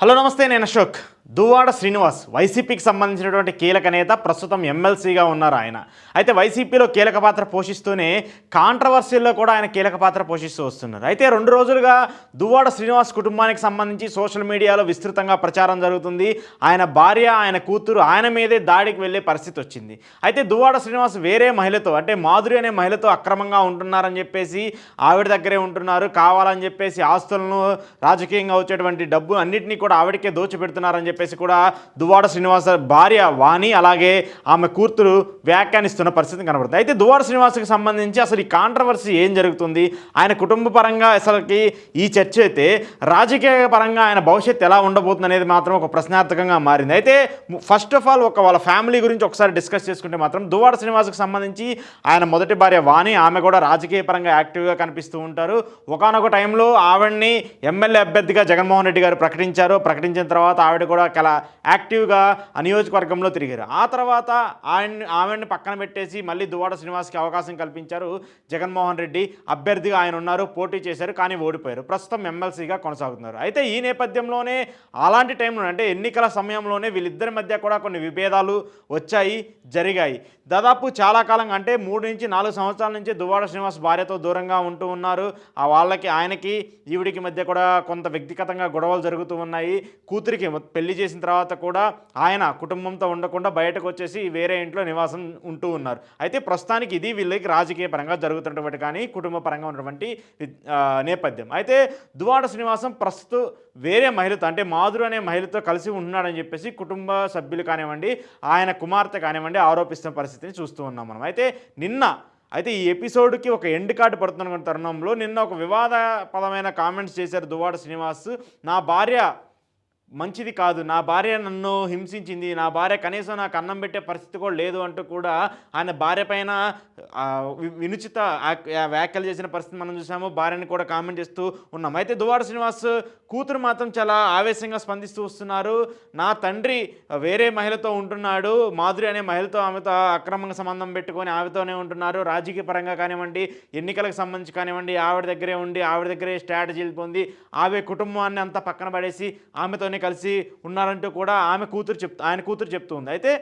Hello నమస్తే, నేను అశోక్. దువ్వాడ శ్రీనివాస్ వైసీపీకి సంబంధించినటువంటి కీలక నేత, ప్రస్తుతం ఎమ్మెల్సీగా ఉన్నారు ఆయన. అయితే వైసీపీలో కీలక పాత్ర పోషిస్తూనే కాంట్రవర్సీల్లో కూడా ఆయన కీలక పాత్ర పోషిస్తూ వస్తున్నారు. అయితే 2 రోజులుగా దువ్వాడ శ్రీనివాస్ కుటుంబానికి సంబంధించి సోషల్ మీడియాలో విస్తృతంగా ప్రచారం జరుగుతుంది. ఆయన భార్య, ఆయన కూతురు ఆయన మీదే దాడికి వెళ్ళే పరిస్థితి వచ్చింది. అయితే దువ్వాడ శ్రీనివాస్ వేరే మహిళతో, అంటే మాధురి అనే మహిళతో అక్రమంగా ఉంటున్నారని చెప్పేసి, ఆవిడ దగ్గరే ఉంటున్నారు, కావాలని చెప్పేసి ఆస్తులను, రాజకీయంగా వచ్చేటువంటి డబ్బు అన్నింటినీ కూడా ఆవిడకే దోచిపెడుతున్నారని చెప్పేసి కూడా దువ్వాడ శ్రీనివాస భార్య వాణి, అలాగే ఆమె కూతురు వ్యాఖ్యానిస్తున్న పరిస్థితి కనబడుతుంది. అయితే దువ్వాడ శ్రీనివాస్కి సంబంధించి అసలు ఈ కాంట్రవర్సీ ఏం జరుగుతుంది, ఆయన కుటుంబ పరంగా అసలుకి ఈ చర్చ అయితే రాజకీయ పరంగా ఆయన భవిష్యత్తు ఎలా ఉండబోతుంది అనేది మాత్రం ఒక ప్రశ్నార్థకంగా మారింది. అయితే ఫస్ట్ ఆఫ్ ఆల్ వాళ్ళ ఫ్యామిలీ గురించి ఒకసారి డిస్కస్ చేసుకుంటే మాత్రం దువ్వాడ శ్రీనివాస్కి సంబంధించి ఆయన మొదటి భార్య వాణి, ఆమె కూడా రాజకీయ పరంగా యాక్టివ్గా కనిపిస్తూ ఉంటారు. ఒకానొక టైంలో ఆవిడ్ని ఎమ్మెల్యే అభ్యర్థిగా జగన్మోహన్ రెడ్డి గారు ప్రకటించిన తర్వాత ఆవిడ కూడా చాలా యాక్టివ్గా ఆ నియోజకవర్గంలో తిరిగారు. ఆ తర్వాత ఆవిడ్ని పక్కన పెట్టేసి మళ్ళీ దువ్వాడ శ్రీనివాస్కి అవకాశం కల్పించారు జగన్మోహన్ రెడ్డి. అభ్యర్థిగా ఆయన ఉన్నారు, పోటీ చేశారు, కానీ ఓడిపోయారు. ప్రస్తుతం ఎమ్మెల్సీగా కొనసాగుతున్నారు. అయితే ఈ నేపథ్యంలోనే అలాంటి టైంలో, అంటే ఎన్నికల సమయంలోనే వీళ్ళిద్దరి మధ్య కూడా కొన్ని విభేదాలు వచ్చాయి, జరిగాయి. దాదాపు చాలా కాలంగా, అంటే 3 నుంచి 4 సంవత్సరాల నుంచి దువ్వాడ శ్రీనివాస్ భార్యతో దూరంగా ఉంటూ ఉన్నారు. ఆయనకి ఈవిడికి మధ్య కూడా కొంత వ్యక్తిగతంగా గొడవలు జరుగుతూ ఉన్నాయి. కూతురికి పెళ్లి చేసిన తర్వాత కూడా ఆయన కుటుంబంతో ఉండకుండా బయటకు వచ్చేసి వేరే ఇంట్లో నివాసం ఉంటూ ఉన్నారు. అయితే ప్రస్తుతానికి ఇది వీళ్ళకి రాజకీయ పరంగా జరుగుతున్నటువంటి కానీ కుటుంబ పరంగా ఉన్నటువంటి నేపథ్యం. అయితే దువ్వాడ శ్రీనివాసం ప్రస్తుతం వేరే మహిళతో, అంటే మాధురి అనే మహిళతో కలిసి ఉంటున్నాడని చెప్పేసి కుటుంబ సభ్యులు కానివ్వండి, ఆయన కుమార్తె కానివ్వండి ఆరోపిస్తున్న పరిస్థితిని చూస్తూ ఉన్నాం మనం. అయితే ఈ ఎపిసోడ్కి ఒక ఎండ్ కార్డు పడుతున్న తరుణంలో నిన్న ఒక వివాదాస్పదమైన కామెంట్స్ చేశారు దువ్వాడ శ్రీనివాస్. నా భార్య మంచిది కాదు, నా భార్య నన్ను హింసించింది, నా భార్య కనీసం నాకు అన్నం పెట్టే పరిస్థితి కూడా లేదు అంటూ కూడా ఆయన భార్య పైన వినుచిత వ్యాఖ్యలు చేసిన పరిస్థితి మనం చూసాము. భార్యని కూడా కామెంట్ చేస్తూ ఉన్నాం. అయితే దువ్వాడ శ్రీనివాస్ కూతురు మాత్రం చాలా ఆవేశంగా స్పందిస్తూ వస్తున్నారు. నా తండ్రి వేరే మహిళతో ఉంటున్నాడు, మాధురి అనే మహిళతో, ఆమెతో అక్రమంగా సంబంధం పెట్టుకొని ఆమెతోనే ఉంటున్నారు. రాజకీయ పరంగా కానివ్వండి, ఎన్నికలకు సంబంధించి కానివ్వండి, ఆవిడ దగ్గరే ఉండి ఆవిడ దగ్గరే స్ట్రాటజీలు పొంది ఆమె కుటుంబాన్ని అంతా పక్కన పడేసి ఆమెతోనే కలిసి ఉన్నారంటూ కూడా ఆయన కూతురు చెప్తూ ఉంది. అయితే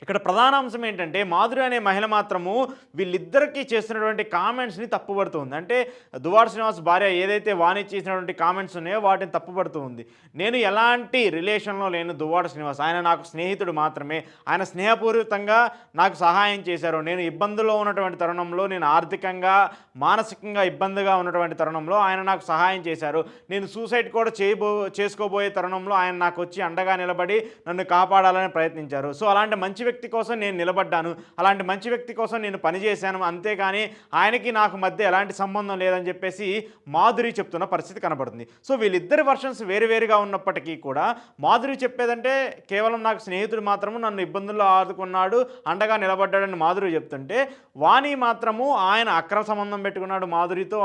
ఇక్కడ ప్రధాన అంశం ఏంటంటే, మాధురి అనే మహిళ మాత్రము వీళ్ళిద్దరికీ చేస్తున్నటువంటి కామెంట్స్ని తప్పుపడుతూ ఉంది. అంటే దువ్వాడ శ్రీనివాస్ భార్య ఏదైతే వాణి చేసినటువంటి కామెంట్స్ ఉన్నాయో వాటిని తప్పుపడుతూ ఉంది. నేను ఎలాంటి రిలేషన్లో లేను దువ్వాడ శ్రీనివాస్, ఆయన నాకు స్నేహితుడు మాత్రమే, ఆయన స్నేహపూరితంగా నాకు సహాయం చేశారు. నేను ఇబ్బందుల్లో ఉన్నటువంటి తరుణంలో, నేను ఆర్థికంగా మానసికంగా ఇబ్బందిగా ఉన్నటువంటి తరుణంలో ఆయన నాకు సహాయం చేశారు. నేను సూసైడ్ కూడా చేసుకోబోయే తరుణంలో ఆయన నాకు వచ్చి అండగా నిలబడి నన్ను కాపాడాలని ప్రయత్నించారు. సో అలాంటి మంచి వ్యక్తి కోసం నేను నిలబడ్డాను, అలాంటి మంచి వ్యక్తి కోసం నేను పనిచేశాను, అంతేగాని ఆయనకి నాకు మధ్య ఎలాంటి సంబంధం లేదని చెప్పేసి మాధురి చెప్తున్న పరిస్థితి కనబడుతుంది. సో వీళ్ళిద్దరి వర్షన్స్ వేరువేరుగా ఉన్నప్పటికీ కూడా మాధురి చెప్పేదంటే కేవలం నాకు స్నేహితుడు మాత్రము నన్ను ఇబ్బందుల్లో ఆదుకున్నాడు, అండగా నిలబడ్డాడని మాధురి చెప్తుంటే, వాణి మాత్రము ఆయన అక్రమ సంబంధం పెట్టుకున్నాడు మాధురితో,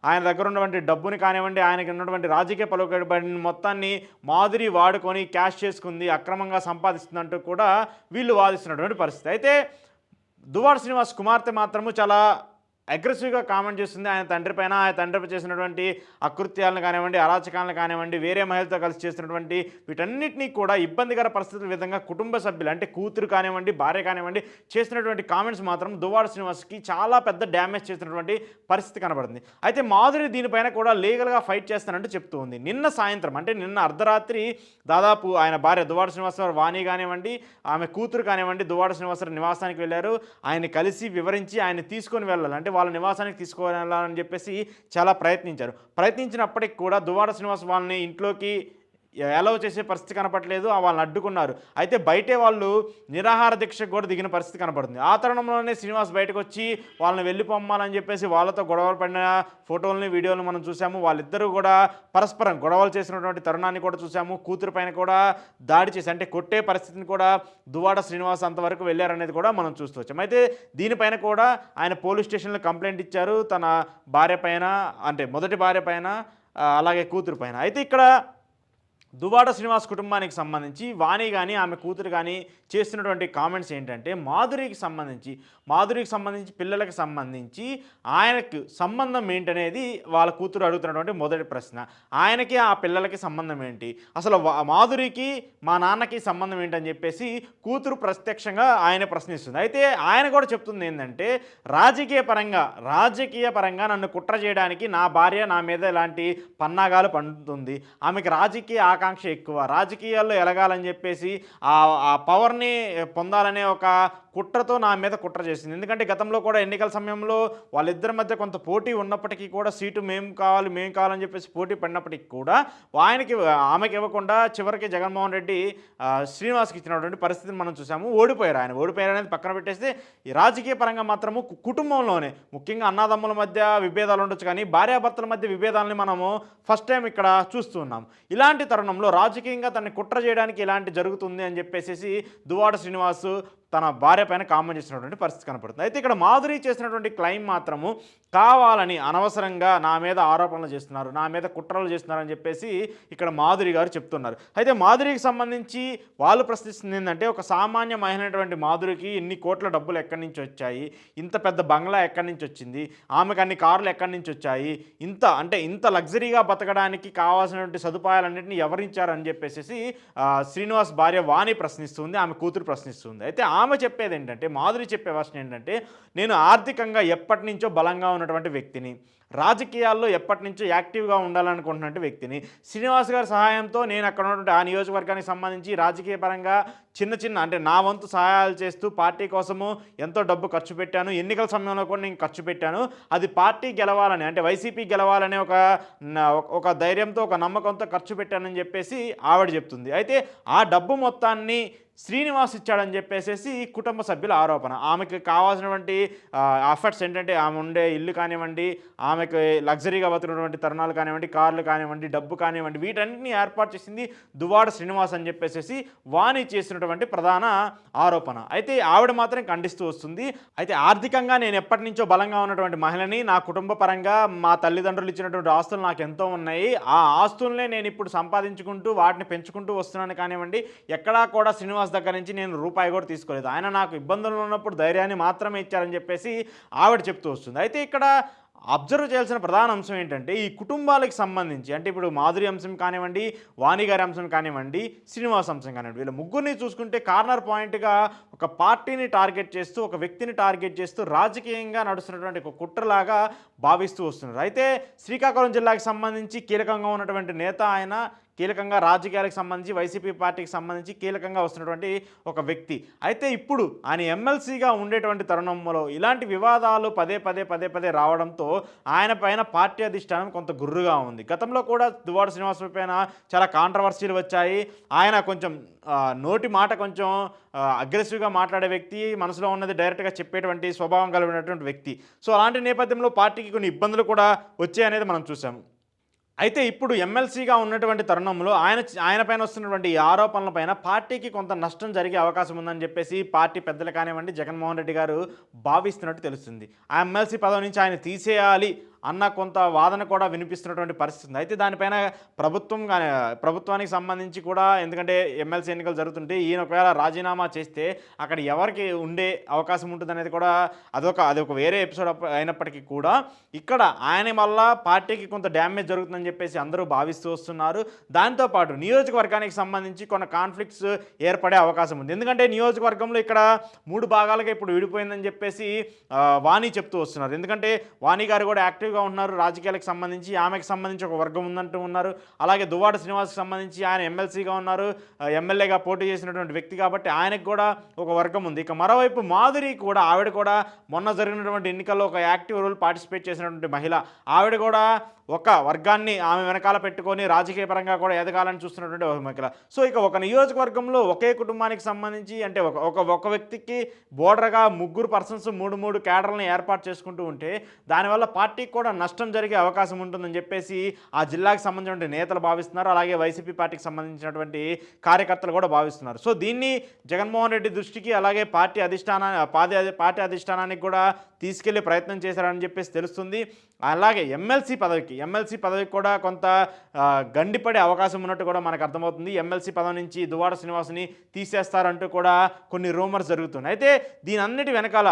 ఆయన దగ్గర ఉన్నటువంటి డబ్బుని కానివ్వండి, ఆయనకి ఉన్నటువంటి రాజకీయ పలుకుబడిని మొత్తాన్ని మాధురి వాడుకొని క్యాష్ చేసుకుంది, అక్రమంగా సంపాదిస్తుందంటూ కూడా వీళ్ళు వాదిస్తున్నటువంటి పరిస్థితి. అయితే దువ్వాడ శ్రీనివాస్ కుమార్తె మాత్రము చాలా అగ్రెసివ్గా కామెంట్ చేస్తుంది ఆయన తండ్రి పైన. ఆయన తండ్రి చేసినటువంటి అకృత్యాలను కానివ్వండి, అరాచకాలను కానివ్వండి, వేరే మహిళతో కలిసి చేసినటువంటి వీటన్నిటినీ కూడా ఇబ్బందికర పరిస్థితుల విధంగా కుటుంబ సభ్యులు, అంటే కూతురు కానివ్వండి, భార్య కానివ్వండి చేసినటువంటి కామెంట్స్ మాత్రం దువ్వాడ శ్రీనివాస్కి చాలా పెద్ద డ్యామేజ్ చేసినటువంటి పరిస్థితి కనబడింది. అయితే మాధురి దీనిపైన కూడా లీగల్గా ఫైట్ చేస్తానంటూ చెప్తూ ఉంది. నిన్న సాయంత్రం, అంటే నిన్న అర్ధరాత్రి దాదాపు ఆయన భార్య దువ్వాడ శ్రీనివాసరావు వాణి కానివ్వండి, ఆమె కూతురు కానివ్వండి దువ్వాడ శ్రీనివాసరావు నివాసానికి వెళ్ళారు. ఆయన కలిసి వివరించి ఆయన తీసుకొని వెళ్ళాలి, అంటే వాళ్ళ నివాసానికి తీసుకువెళ్ళాలని చెప్పేసి చాలా ప్రయత్నించినప్పటికి కూడా దువ్వాడ శ్రీనివాస్ వాళ్ళని ఇంట్లోకి అలౌ చేసే పరిస్థితి కనపడలేదు, వాళ్ళని అడ్డుకున్నారు. అయితే బయటే వాళ్ళు నిరాహార దీక్షకు కూడా దిగిన పరిస్థితి కనపడుతుంది. ఆ తరుణంలోనే శ్రీనివాస్ బయటకు వచ్చి వాళ్ళని వెళ్ళిపోమ్మాలని చెప్పేసి వాళ్ళతో గొడవలు పడిన ఫోటోలని, వీడియోలు మనం చూసాము. వాళ్ళిద్దరూ కూడా పరస్పరం గొడవలు చేసినటువంటి తరుణాన్ని కూడా చూసాము. కూతురు పైన కూడా దాడి చేసి, అంటే కొట్టే పరిస్థితిని కూడా దువ్వాడ శ్రీనివాస్ అంతవరకు వెళ్ళారనేది కూడా మనం చూస్తూ వచ్చాము. అయితే దీనిపైన కూడా ఆయన పోలీస్ స్టేషన్లో కంప్లైంట్ ఇచ్చారు, తన భార్య పైన, అంటే మొదటి భార్య పైన, అలాగే కూతురు పైన. అయితే ఇక్కడ దువ్వాడ శ్రీనివాస్ కుటుంబానికి సంబంధించి వాణి కానీ ఆమె కూతురు కానీ చేస్తున్నటువంటి కామెంట్స్ ఏంటంటే మాధురికి సంబంధించి పిల్లలకి సంబంధించి ఆయనకు సంబంధం ఏంటనేది వాళ్ళ కూతురు అడుగుతున్నటువంటి మొదటి ప్రశ్న. ఆయనకి ఆ పిల్లలకి సంబంధం ఏంటి, అసలు మాధురికి మా నాన్నకి సంబంధం ఏంటని చెప్పేసి కూతురు ప్రత్యక్షంగా ఆయన ప్రశ్నిస్తుంది. అయితే ఆయన కూడా చెప్తుంది ఏంటంటే రాజకీయ పరంగా నన్ను కుట్ర చేయడానికి నా భార్య నా మీద ఇలాంటి పన్నాగాలు పండుతుంది. ఆమెకి రాజకీయ ఆకాంక్ష ఎక్కువ, రాజకీయాల్లో ఎలగాలని చెప్పేసి ఆ పవర్ని పొందాలనే ఒక కుట్రతో నా మీద కుట్ర చేసింది. ఎందుకంటే గతంలో కూడా ఎన్నికల సమయంలో వాళ్ళిద్దరి మధ్య కొంత పోటీ ఉన్నప్పటికీ కూడా సీటు మేము కావాలని చెప్పేసి పోటీ పడినప్పటికీ కూడా ఆమెకి ఇవ్వకుండా చివరికి జగన్మోహన్ రెడ్డి శ్రీనివాస్కి ఇచ్చినటువంటి పరిస్థితిని మనం చూసాము. ఓడిపోయారు అనేది పక్కన పెట్టేస్తే ఈ రాజకీయ పరంగా మాత్రము కుటుంబంలోనే ముఖ్యంగా అన్నదమ్ముల మధ్య విభేదాలు ఉండొచ్చు, కానీ భార్యాభర్తల మధ్య విభేదాలని మనము ఫస్ట్ టైం ఇక్కడ చూస్తున్నాం. ఇలాంటి తరుణంలో రాజకీయంగా తనని కుట్ర చేయడానికి ఇలాంటి జరుగుతుంది అని చెప్పేసి దువ్వాడ శ్రీనివాస్ తన భార్య పైన కామెంట్ చేసినటువంటి పరిస్థితి కనపడుతుంది. అయితే ఇక్కడ మాధురి చేసినటువంటి క్లెయిమ్ మాత్రము కావాలని అనవసరంగా నా మీద ఆరోపణలు చేస్తున్నారు, నా మీద కుట్రలు చేస్తున్నారని చెప్పేసి ఇక్కడ మాధురి గారు చెప్తున్నారు. అయితే మాధురికి సంబంధించి వాళ్ళు ప్రశ్నిస్తుంది ఏంటంటే, ఒక సామాన్య మహిళ అయినటువంటి మాధురికి ఇన్ని కోట్ల డబ్బులు ఎక్కడి నుంచి వచ్చాయి, ఇంత పెద్ద బంగ్లా ఎక్కడి నుంచి వచ్చింది, ఆమెకు అన్ని కార్లు ఎక్కడి నుంచి వచ్చాయి, ఇంత లగ్జరీగా బతకడానికి కావాల్సినటువంటి సదుపాయాలన్నింటినీ ఎవరించారని చెప్పేసి శ్రీనివాస్ భార్య వాణి ప్రశ్నిస్తుంది, ఆమె కూతురు ప్రశ్నిస్తుంది. అయితే ఆమె చెప్పేది ఏంటంటే, మాధురి చెప్పే వర్షన్ ఏంటంటే, నేను ఆర్థికంగా ఎప్పటి నుంచో బలంగా ఉన్నటువంటి వ్యక్తిని, రాజకీయాల్లో ఎప్పటి నుంచో యాక్టివ్గా ఉండాలనుకుంటున్నటువంటి వ్యక్తిని, శ్రీనివాస్ గారి సహాయంతో నేను అక్కడ ఉన్నటువంటి ఆ నియోజకవర్గానికి సంబంధించి రాజకీయ పరంగా చిన్న అంటే నా వంతు సహాయాలు చేస్తూ పార్టీ కోసము ఎంతో డబ్బు ఖర్చు పెట్టాను, ఎన్నికల సమయంలో కూడా నేను ఖర్చు పెట్టాను, అది పార్టీ గెలవాలని అంటే వైసీపీ గెలవాలనే ఒక ధైర్యంతో ఒక నమ్మకంతో ఖర్చు పెట్టానని చెప్పేసి ఆవిడ చెప్తుంది. అయితే ఆ డబ్బు మొత్తాన్ని శ్రీనివాస్ ఇచ్చాడని చెప్పేసి కుటుంబ సభ్యుల ఆరోపణ. ఆమెకు కావాల్సినటువంటి ఎఫర్ట్స్ ఏంటంటే, ఆమె ఉండే ఇల్లు కానివ్వండి, ఆమెకు లగ్జరీగా బతుకున్నటువంటి తరుణాలు కానివ్వండి, కార్లు కానివ్వండి, డబ్బు కానివ్వండి, వీటన్నిటిని ఏర్పాటు చేసింది దువ్వాడ శ్రీనివాస్ అని చెప్పేసి వాణి చేసినటువంటి ప్రధాన ఆరోపణ. అయితే ఆవిడ మాత్రం ఖండిస్తూ వస్తుంది. అయితే ఆర్థికంగా నేను ఎప్పటి నుంచో బలంగా ఉన్నటువంటి మహిళని, నా కుటుంబ పరంగా మా తల్లిదండ్రులు ఇచ్చినటువంటి ఆస్తులు నాకు ఎంతో ఉన్నాయి, ఆ ఆస్తులనే నేను ఇప్పుడు సంపాదించుకుంటూ వాటిని పెంచుకుంటూ వస్తున్నాను కానివ్వండి, ఎక్కడా కూడా శ్రీనివాస్ దగ్గర నుంచి నేను రూపాయి కూడా తీసుకోలేదు, ఆయన నాకు ఇబ్బందులు ఉన్నప్పుడు ధైర్యాన్ని మాత్రమే ఇచ్చారని చెప్పేసి ఆవిడ చెప్తూ వస్తుంది. అయితే ఇక్కడ అబ్జర్వ్ చేయాల్సిన ప్రధాన అంశం ఏంటంటే, ఈ కుటుంబాలకు సంబంధించి అంటే ఇప్పుడు మాధురి అంశం కానివ్వండి, వాణి గారి అంశం కానివ్వండి, శ్రీనివాస్ అంశం కానివ్వండి, వీళ్ళ ముగ్గురిని చూసుకుంటే కార్నర్ పాయింట్గా ఒక పార్టీని టార్గెట్ చేస్తూ, ఒక వ్యక్తిని టార్గెట్ చేస్తూ రాజకీయంగా నడుస్తున్నటువంటి ఒక కుట్రలాగా భావిస్తూ వస్తున్నారు. అయితే శ్రీకాకుళం జిల్లాకి సంబంధించి కీలకంగా ఉన్నటువంటి నేత ఆయన, కీలకంగా రాజకీయాలకు సంబంధించి వైసీపీ పార్టీకి సంబంధించి కీలకంగా వస్తున్నటువంటి ఒక వ్యక్తి. అయితే ఇప్పుడు ఆయన ఎమ్మెల్సీగా ఉండేటువంటి తరుణంలో ఇలాంటి వివాదాలు పదే రావడంతో ఆయన పైన పార్టీ అధిష్టానం కొంత గుర్రుగా ఉంది. గతంలో కూడా దువ్వాడ శ్రీనివాస్ పైన చాలా కాంట్రవర్సీలు వచ్చాయి. ఆయన కొంచెం నోటి మాట కొంచెం అగ్రెసివ్గా మాట్లాడే వ్యక్తి, మనసులో ఉన్నది డైరెక్ట్గా చెప్పేటువంటి స్వభావం కలిగినటువంటి వ్యక్తి. సో అలాంటి నేపథ్యంలో పార్టీకి కొన్ని ఇబ్బందులు కూడా వచ్చాయనేది మనం చూసాము. అయితే ఇప్పుడు ఎమ్మెల్సీగా ఉన్నటువంటి తరుణంలో ఆయన పైన వస్తున్నటువంటి ఈ ఆరోపణల పైన పార్టీకి కొంత నష్టం జరిగే అవకాశం ఉందని చెప్పేసి పార్టీ పెద్దలు కానివ్వండి, జగన్మోహన్ రెడ్డి గారు భావిస్తున్నట్టు తెలుస్తుంది. ఆ ఎమ్మెల్సీ పదవి నుంచి ఆయన తీసేయాలి అన్న కొంత వాదన కూడా వినిపిస్తున్నటువంటి పరిస్థితి ఉంది. అయితే దానిపైన ప్రభుత్వానికి సంబంధించి కూడా, ఎందుకంటే ఎమ్మెల్సీ ఎన్నికలు జరుగుతుంటే ఈయన ఒకవేళ రాజీనామా చేస్తే అక్కడ ఎవరికి ఉండే అవకాశం ఉంటుంది అనేది కూడా అదొక వేరే ఎపిసోడ్ అయినప్పటికీ కూడా ఇక్కడ ఆయన వల్ల పార్టీకి కొంత డ్యామేజ్ జరుగుతుందని చెప్పేసి అందరూ భావిస్తూ వస్తున్నారు. దాంతోపాటు నియోజకవర్గానికి సంబంధించి కొన్ని కాన్ఫ్లిక్ట్స్ ఏర్పడే అవకాశం ఉంది. ఎందుకంటే నియోజకవర్గంలో ఇక్కడ 3 భాగాలుగా ఇప్పుడు విడిపోయిందని చెప్పేసి వాణి చెప్తూ వస్తున్నారు. ఎందుకంటే వాణి గారు కూడా యాక్టివ్గా ఉన్నారు రాజకీయాలకు సంబంధించి, ఆమెకు సంబంధించి ఒక వర్గం ఉందంటూ ఉన్నారు. అలాగే దువ్వాడ శ్రీనివాస్కి సంబంధించి ఆయన ఎమ్మెల్సీగా ఉన్నారు, ఎమ్మెల్యేగా పోటీ చేసినటువంటి వ్యక్తి కాబట్టి ఆయనకు కూడా ఒక వర్గం ఉంది. ఇక మరోవైపు మాధురి కూడా, ఆవిడ కూడా మొన్న జరిగినటువంటి ఎన్నికల్లో ఒక యాక్టివ్ రోల్ పార్టిసిపేట్ చేసినటువంటి మహిళ, ఆవిడ కూడా ఒక వర్గాన్ని ఆమె వెనకాల పెట్టుకొని రాజకీయ పరంగా కూడా ఎదగాలని చూస్తున్నటువంటి ఒక మహిళ. సో ఇక ఒక నియోజకవర్గంలో ఒకే కుటుంబానికి సంబంధించి అంటే ఒక వ్యక్తికి బోర్డర్గా 3 పర్సన్స్ 3 క్యాడర్లను ఏర్పాటు చేసుకుంటూ ఉంటే దానివల్ల పార్టీకి కూడా నష్టం జరిగే అవకాశం ఉంటుందని చెప్పేసి ఆ జిల్లాకు సంబంధించిన నేతలు భావిస్తున్నారు. అలాగే వైసీపీ పార్టీకి సంబంధించినటువంటి కార్యకర్తలు కూడా భావిస్తున్నారు. సో దీన్ని జగన్మోహన్ రెడ్డి దృష్టికి అలాగే పార్టీ అధిష్టానానికి కూడా తీసుకెళ్లే ప్రయత్నం చేశారని చెప్పేసి తెలుస్తుంది. అలాగే ఎమ్మెల్సీ పదవికి కూడా కొంత గండిపడే అవకాశం ఉన్నట్టు కూడా మనకు అర్థమవుతుంది. ఎమ్మెల్సీ పదవి నుంచి దువ్వాడ శ్రీనివాస్ని తీసేస్తారంటూ కూడా కొన్ని రూమర్స్ జరుగుతున్నాయి. అయితే దీని అన్నిటి వెనకాల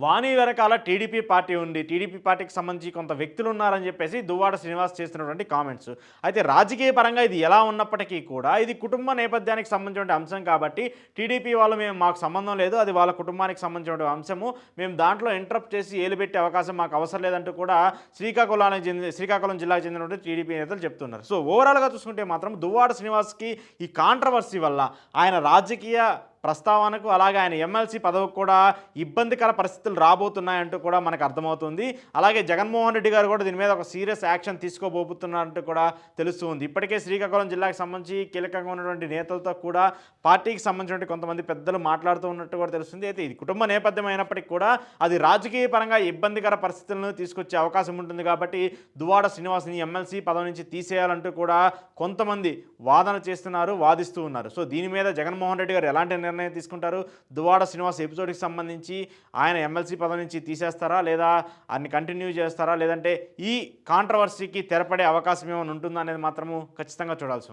వాణి వెనకాల టీడీపీ పార్టీ ఉంది. టీడీపీ పార్టీకి సంబంధించి కొంత వ్యక్తులు ఉన్నారని చెప్పేసి దువ్వాడ శ్రీనివాస్ చేస్తున్నటువంటి కామెంట్స్. అయితే రాజకీయ పరంగా ఇది ఎలా ఉన్నప్పటికీ కూడా ఇది కుటుంబ నేపథ్యానికి సంబంధించిన అంశం కాబట్టి టీడీపీ వాళ్ళు మాకు సంబంధం లేదు, అది వాళ్ళ కుటుంబానికి సంబంధించిన అంశము, మేము దాంట్లో ఇంటరప్ట్ చేసి ఏలు పెట్టే అవకాశం మాకు అవసరం లేదంటూ కూడా శ్రీకాకుళం జిల్లాకు చెందినటువంటి టీడీపీ నేతలు చెప్తున్నారు. సో ఓవరాల్గా చూసుకుంటే మాత్రం దువ్వాడ శ్రీనివాస్కి ఈ కాంట్రవర్సీ వల్ల ఆయన రాజకీయ ప్రస్తావనకు అలాగే ఆయన ఎమ్మెల్సీ పదవికి కూడా ఇబ్బందికర పరిస్థితులు రాబోతున్నాయంటూ కూడా మనకు అర్థమవుతుంది. అలాగే జగన్మోహన్ రెడ్డి గారు కూడా దీని మీద ఒక సీరియస్ యాక్షన్ తీసుకోబోతున్నారంటూ కూడా తెలుస్తుంది. ఇప్పటికే శ్రీకాకుళం జిల్లాకు సంబంధించి కీలకంగా ఉన్నటువంటి నేతలతో కూడా పార్టీకి సంబంధించినటువంటి కొంతమంది పెద్దలు మాట్లాడుతూ ఉన్నట్టు కూడా తెలుస్తుంది. అయితే ఇది కుటుంబ నేపథ్యం అయినప్పటికీ కూడా అది రాజకీయ పరంగా ఇబ్బందికర పరిస్థితులను తీసుకొచ్చే అవకాశం ఉంటుంది కాబట్టి దువ్వాడ శ్రీనివాస్ని ఎమ్మెల్సీ పదవి నుంచి తీసేయాలంటూ కూడా కొంతమంది వాదిస్తూ ఉన్నారు. సో దీని మీద జగన్మోహన్ రెడ్డి గారు ఎలాంటి నిర్ణయం తీసుకుంటారు? దువ్వాడ శ్రీనివాస్ ఎపిసోడ్కి సంబంధించి ఆయన ఎమ్మెల్సీ పదవి నుంచి తీసేస్తారా, లేదా అన్ని కంటిన్యూ చేస్తారా, లేదంటే ఈ కాంట్రవర్సీకి తెరపడే అవకాశం ఏమైనా ఉంటుందా అనేది మాత్రము ఖచ్చితంగా చూడాల్సి ఉంది.